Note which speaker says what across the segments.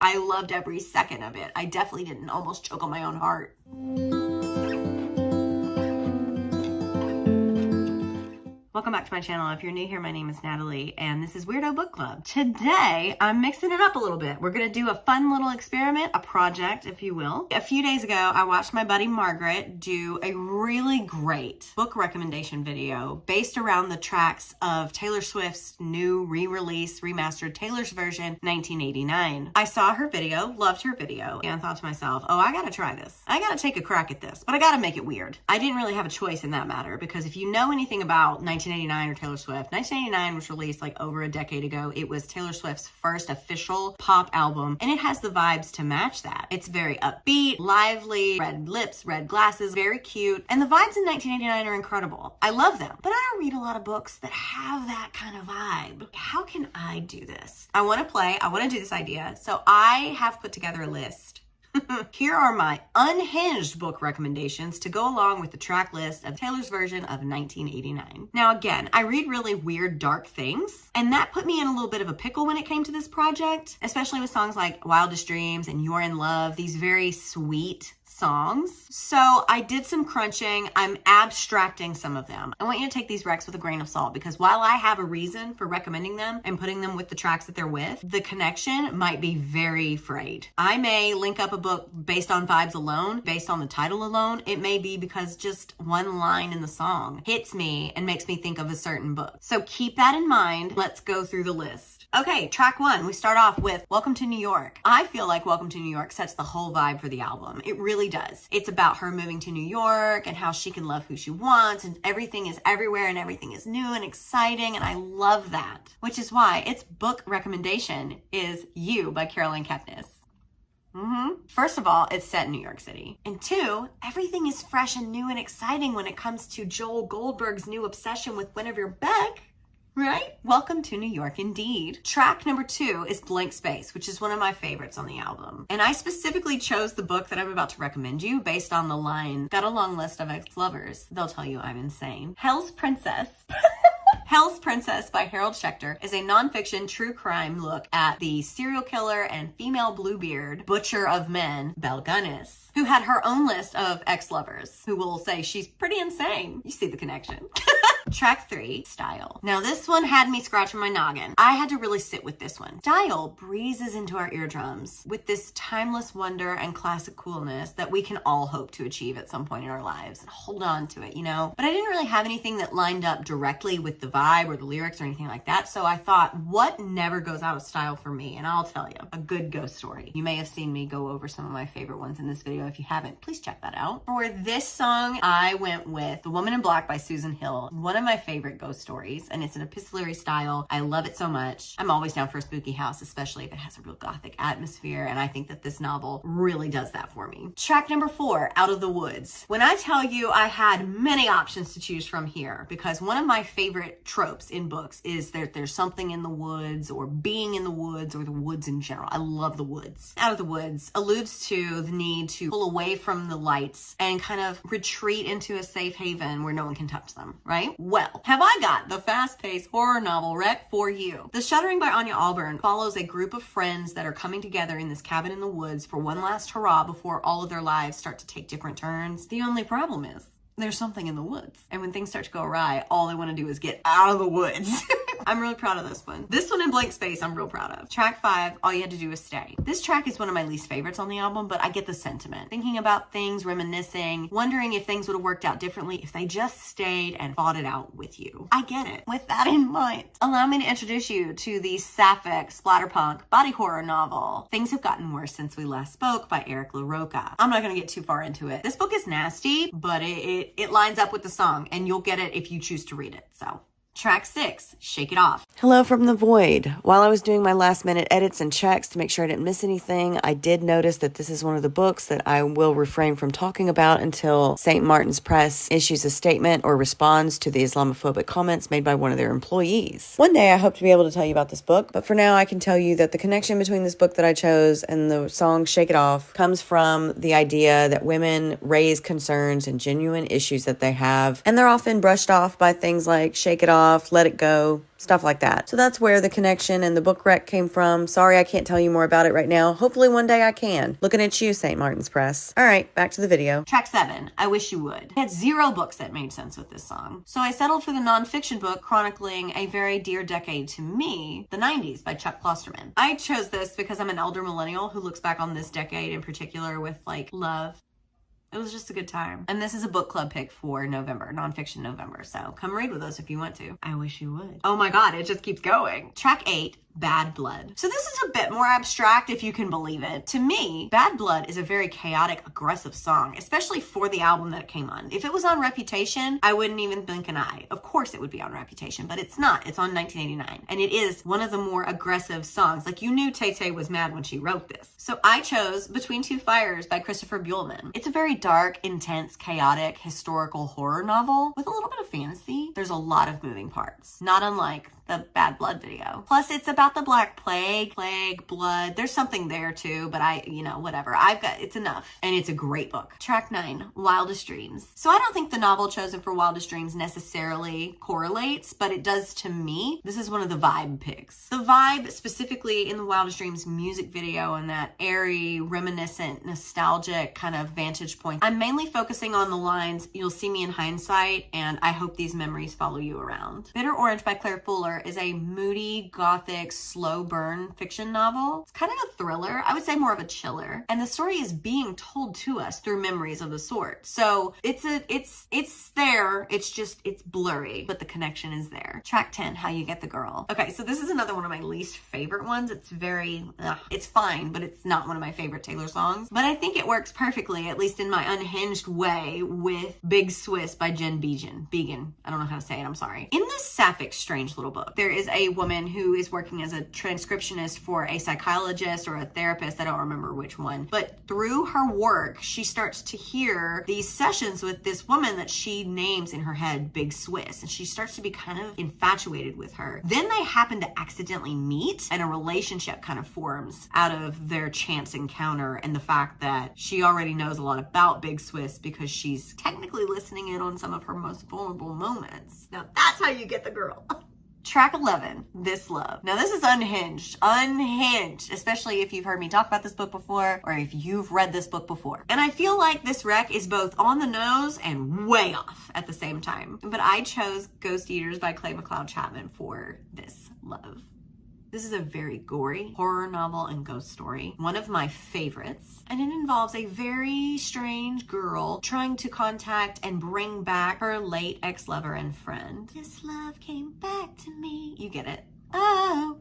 Speaker 1: I loved every second of it. I definitely didn't almost choke on my own heart. Welcome back to my channel. If you're new here, my name is Natalie, and this is Weirdo Book Club. Today, I'm mixing it up a little bit. We're gonna do a fun little experiment, a project, if you will. A few days ago, I watched my buddy Margaret do a really great book recommendation video based around the tracks of Taylor Swift's new re-release, remastered Taylor's version, 1989. I saw her video, loved her video, and thought to myself, oh, I gotta try this. I gotta take a crack at this, but I gotta make it weird. I didn't really have a choice in that matter, because if you know anything about 1989 or Taylor Swift, 1989 was released like over a decade ago. It was Taylor Swift's first official pop album, and it has the vibes to match that. It's very upbeat, lively, red lips, red glasses, very cute, and the vibes in 1989 are incredible. I love them, but I don't read a lot of books that have that kind of vibe. How can I do this? I want to do this idea, so I have put together a list. Here are my unhinged book recommendations to go along with the track list of Taylor's version of 1989. Now again, I read really weird, dark things, and that put me in a little bit of a pickle when it came to this project, especially with songs like Wildest Dreams and You're in Love, these very sweet songs. So I did some crunching. I'm abstracting some of them. I want you to take these recs with a grain of salt, because while I have a reason for recommending them and putting them with the tracks that they're with, the connection might be very frayed. I may link up a book based on vibes alone, based on the title alone. It may be because just one line in the song hits me and makes me think of a certain book. So keep that in mind. Let's go through the list. Okay, track one, we start off with Welcome to New York. I feel like Welcome to New York sets the whole vibe for the album. It really does. It's about her moving to New York and how she can love who she wants, and everything is everywhere and everything is new and exciting, and I love that. Which is why its book recommendation is You by Caroline Kepnes. First of all, it's set in New York City. And two, everything is fresh and new and exciting when it comes to Joel Goldberg's new obsession with Guinevere Beck. Right? Welcome to New York indeed. Track number 2 is Blank Space, which is one of my favorites on the album. And I specifically chose the book that I'm about to recommend you based on the line, got a long list of ex-lovers. They'll tell you I'm insane. Hell's Princess. Hell's Princess by Harold Schechter is a nonfiction true crime look at the serial killer and female Bluebeard, butcher of men, Belle Gunness, who had her own list of ex-lovers who will say she's pretty insane. You see the connection. Track 3, Style. Now this one had me scratching my noggin. I had to really sit with this one. Style breezes into our eardrums with this timeless wonder and classic coolness that we can all hope to achieve at some point in our lives. Hold on to it, you know? But I didn't really have anything that lined up directly with the vibe or the lyrics or anything like that, so I thought, what never goes out of style for me? And I'll tell you, a good ghost story. You may have seen me go over some of my favorite ones in this video. If you haven't, please check that out. For this song, I went with The Woman in Black by Susan Hill. One of my favorite ghost stories, and it's an epistolary style. I love it so much. I'm always down for a spooky house, especially if it has a real gothic atmosphere, and I think that this novel really does that for me. Track number 4, Out of the Woods. When I tell you I had many options to choose from here, because one of my favorite tropes in books is that there's something in the woods, or being in the woods, or the woods in general. I love the woods. Out of the Woods alludes to the need to pull away from the lights and kind of retreat into a safe haven where no one can touch them, right? Well, have I got the fast-paced horror novel rec for you. The Shuddering by Ania Ahlborn follows a group of friends that are coming together in this cabin in the woods for one last hurrah before all of their lives start to take different turns. The only problem is there's something in the woods. And when things start to go awry, all they want to do is get out of the woods. I'm really proud of this one. This one in Blank Space, I'm real proud of. Track 5, All You Had to Do Was Stay. This track is one of my least favorites on the album, but I get the sentiment. Thinking about things, reminiscing, wondering if things would have worked out differently if they just stayed and fought it out with you. I get it. With that in mind, allow me to introduce you to the sapphic splatterpunk body horror novel, Things Have Gotten Worse Since We Last Spoke by LaRocca. I'm not going to get too far into it. This book is nasty, but it lines up with the song, and you'll get it if you choose to read it. So Track 6, Shake It Off.
Speaker 2: Hello from the void. While I was doing my last minute edits and checks to make sure I didn't miss anything, I did notice that this is one of the books that I will refrain from talking about until St. Martin's Press issues a statement or responds to the Islamophobic comments made by one of their employees. One day I hope to be able to tell you about this book, but for now I can tell you that the connection between this book that I chose and the song Shake It Off comes from the idea that women raise concerns and genuine issues that they have, and they're often brushed off by things like shake it off, off, let it go, stuff like that. So that's where the connection and the book rec came from. Sorry I can't tell you more about it right now. Hopefully one day I can. Looking at you, St. Martin's Press. All right, back to the video.
Speaker 1: Track 7, I Wish You Would. I had 0 books that made sense with this song. So I settled for the nonfiction book chronicling a very dear decade to me, the 90s by Klosterman. I chose this because I'm an elder millennial who looks back on this decade in particular with like love. It was just a good time. And this is a book club pick for November, nonfiction November. So come read with us if you want to. I wish you would. Oh my God, it just keeps going. Track 8, Bad Blood. So this is a bit more abstract if you can believe it. To me, Bad Blood is a very chaotic, aggressive song, especially for the album that it came on. If it was on Reputation, I wouldn't even blink an eye. Of course it would be on Reputation, but it's not. It's on 1989. And it is one of the more aggressive songs. Like you knew Tay-Tay was mad when she wrote this. So I chose Between Two Fires by Christopher Buehlman. It's a very dark, intense, chaotic, historical horror novel with a little bit of fantasy. There's a lot of moving parts, not unlike the Bad Blood video. Plus it's about the Black Plague, blood. There's something there too, but whatever. It's enough. And it's a great book. Track 9, Wildest Dreams. So I don't think the novel chosen for Wildest Dreams necessarily correlates, but it does to me. This is one of the vibe picks. The vibe specifically in the Wildest Dreams music video and that airy, reminiscent, nostalgic kind of vantage point. I'm mainly focusing on the lines, "You'll see me in hindsight," and "I hope these memories follow you around." Bitter Orange by Claire Fuller is a moody, gothic, slow burn fiction novel. It's kind of a thriller. I would say more of a chiller. And the story is being told to us through memories of the sort. So it's there. It's blurry, but the connection is there. Track 10, How You Get the Girl. Okay, so this is another one of my least favorite ones. It's it's fine, but it's not one of my favorite Taylor songs. But I think it works perfectly, at least in my unhinged way, with Big Swiss by Jen Beagin. I don't know how to say it, I'm sorry. In this sapphic, strange little book, there is a woman who is working as a transcriptionist for a psychologist or a therapist, I don't remember which one, but through her work, she starts to hear these sessions with this woman that she names in her head Big Swiss, and she starts to be kind of infatuated with her. Then they happen to accidentally meet, and a relationship kind of forms out of their chance encounter and the fact that she already knows a lot about Big Swiss because she's technically listening in on some of her most vulnerable moments. Now that's how you get the girl. Track 11, This Love. Now this is unhinged, especially if you've heard me talk about this book before or if you've read this book before. And I feel like this rec is both on the nose and way off at the same time. But I chose Ghost Eaters by McLeod Chapman for This Love. This is a very gory horror novel and ghost story, one of my favorites, and it involves a very strange girl trying to contact and bring back her late ex-lover and friend. This love came back to me. You get it. Oh.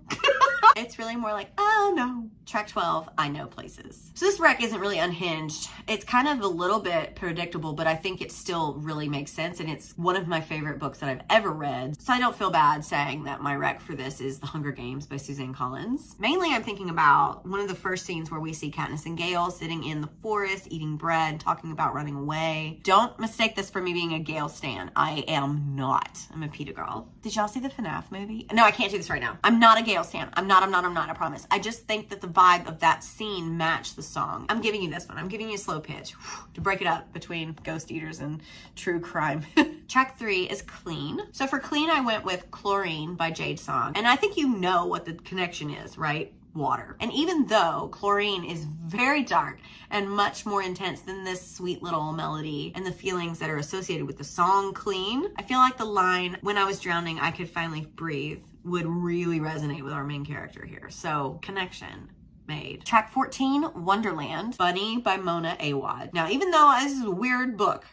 Speaker 1: It's really more like, oh no. Track 12, I Know Places. So this rec isn't really unhinged. It's kind of a little bit predictable, but I think it still really makes sense, and it's one of my favorite books that I've ever read. So I don't feel bad saying that my rec for this is The Hunger Games by Suzanne Collins. Mainly I'm thinking about one of the first scenes where we see Katniss and Gale sitting in the forest, eating bread, talking about running away. Don't mistake this for me being a Gale stan. I am not. I'm a PETA girl. Did y'all see the FNAF movie? No, I can't do this right now. I'm not a Gale stan. I'm not, I promise. I just think that the vibe of that scene matched the song. I'm giving you this one. I'm giving you a slow pitch to break it up between Ghost Eaters and true crime. Track 3 is Clean. So for Clean, I went with Chlorine by Jade Song. And I think you know what the connection is, right? Water. And even though Chlorine is very dark and much more intense than this sweet little melody and the feelings that are associated with the song Clean, I feel like the line, "When I was drowning, I could finally breathe," would really resonate with our main character here. So connection made. Track 14, Wonderland, Bunny by Mona Awad. Now, even though this is a weird book,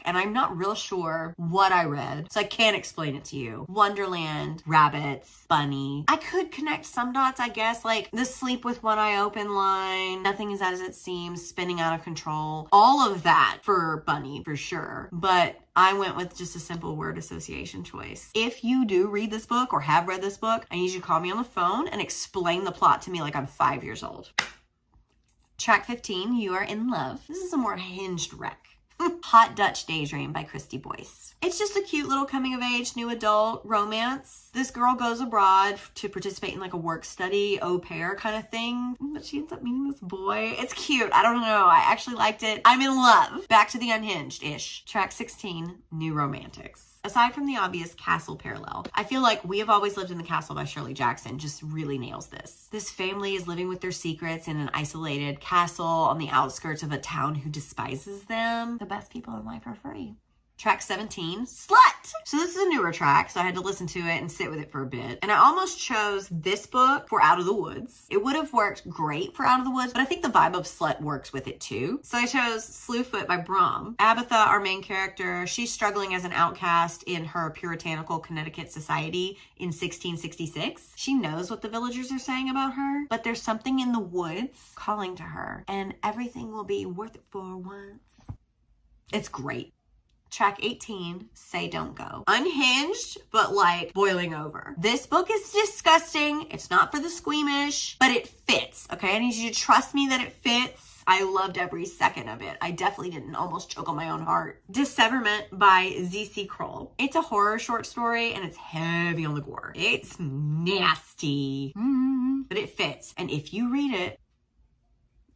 Speaker 1: and I'm not real sure what I read, so I can't explain it to you. Wonderland, rabbits, bunny. I could connect some dots, I guess, like the sleep with one eye open line, nothing is as it seems, spinning out of control. All of that for Bunny, for sure. But I went with just a simple word association choice. If you do read this book or have read this book, I need you to call me on the phone and explain the plot to me like I'm 5 years old. Track 15, You Are in Love. This is a more hinged rec. Hot Dutch Daydream by Kristy Boyce. It's just a cute little coming of age, new adult romance. This girl goes abroad to participate in like a work study, au pair kind of thing. But she ends up meeting this boy. It's cute. I don't know. I actually liked it. I'm in love. Back to the Unhinged-ish. Track 16, New Romantics. Aside from the obvious castle parallel, I feel like We Have Always Lived in the Castle by Shirley Jackson just really nails this. This family is living with their secrets in an isolated castle on the outskirts of a town who despises them. The best people in life are free. Track 17, Slut! So this is a newer track, so I had to listen to it and sit with it for a bit. And I almost chose this book for Out of the Woods. It would have worked great for Out of the Woods, but I think the vibe of Slut works with it too. So I chose Slewfoot by Brom. Abatha, our main character, she's struggling as an outcast in her puritanical Connecticut society in 1666. She knows what the villagers are saying about her, but there's something in the woods calling to her, and everything will be worth it for once. It's great. Track 18, Say Don't Go. Unhinged, but like boiling over. This book is disgusting. It's not for the squeamish, but it fits, okay? I need you to trust me that it fits. I loved every second of it. I definitely didn't almost choke on my own heart. Disseverment by Z.C. Kroll. It's a horror short story and it's heavy on the gore. It's nasty, but it fits. And if you read it,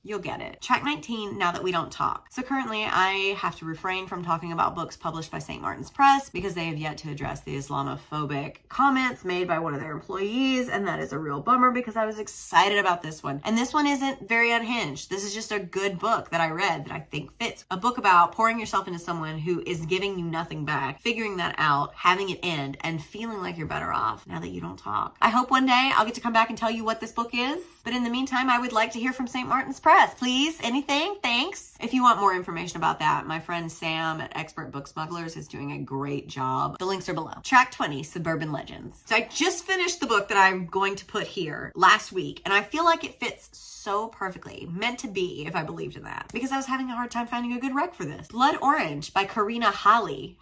Speaker 1: you'll get it. Track 19, Now That We Don't Talk. So currently I have to refrain from talking about books published by St. Martin's Press because they have yet to address the Islamophobic comments made by one of their employees, and that is a real bummer because I was excited about this one. And this one isn't very unhinged. This is just a good book that I read that I think fits. A book about pouring yourself into someone who is giving you nothing back, figuring that out, having it end, and feeling like you're better off now that you don't talk. I hope one day I'll get to come back and tell you what this book is, but in the meantime, I would like to hear from St. Martin's Press. Please, anything, thanks. If you want more information about that, my friend Sam at Expert Book Smugglers is doing a great job. The links are below. Track 20, Suburban Legends. So I just finished the book that I'm going to put here last week, and I feel like it fits so perfectly. Meant to be, if I believed in that. Because I was having a hard time finding a good rec for this. Blood Orange by Karina Halley.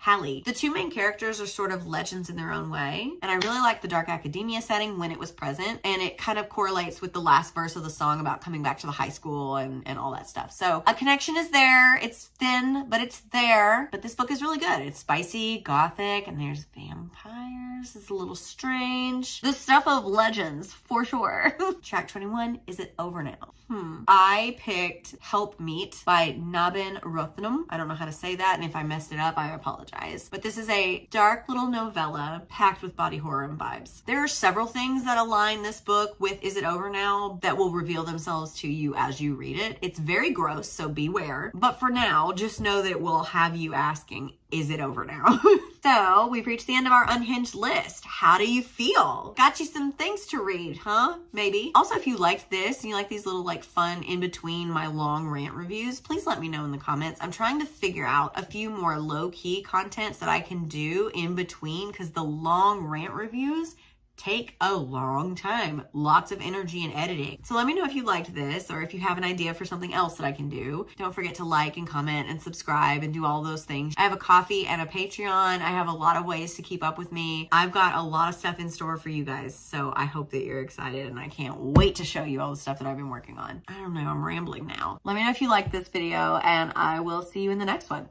Speaker 1: The two main characters are sort of legends in their own way, and I really like the dark academia setting when it was present, and it kind of correlates with the last verse of the song about coming back to the high school and all that stuff. So a connection is there. It's thin, but it's there. But this book is really good. It's spicy, gothic, and there's vampires. It's a little strange. The stuff of legends, for sure. Track 21, Is It Over Now? I picked Help Meet by Nabin Rothnam. I don't know how to say that, and if I messed it up, I apologize. But this is a dark little novella packed with body horror and vibes. There are several things that align this book with Is It Over Now that will reveal themselves to you as you read it. It's very gross, so beware. But for now, just know that it will have you asking, is it over now? So we've reached the end of our unhinged list. How do you feel? Got you some things to read, huh? Maybe. Also, if you liked this and you like these little like fun in between my long rant reviews, please let me know in the comments. I'm trying to figure out a few more low-key contents that I can do in between because the long rant reviews take a long time, lots of energy and editing. So let me know if you liked this or if you have an idea for something else that I can do. Don't forget to like and comment and subscribe and do all those things. I have a Ko-fi and a Patreon. I have a lot of ways to keep up with me. I've got a lot of stuff in store for you guys, so I hope that you're excited and I can't wait to show you all the stuff that I've been working on. I don't know, I'm rambling now. Let me know if you liked this video and I will see you in the next one.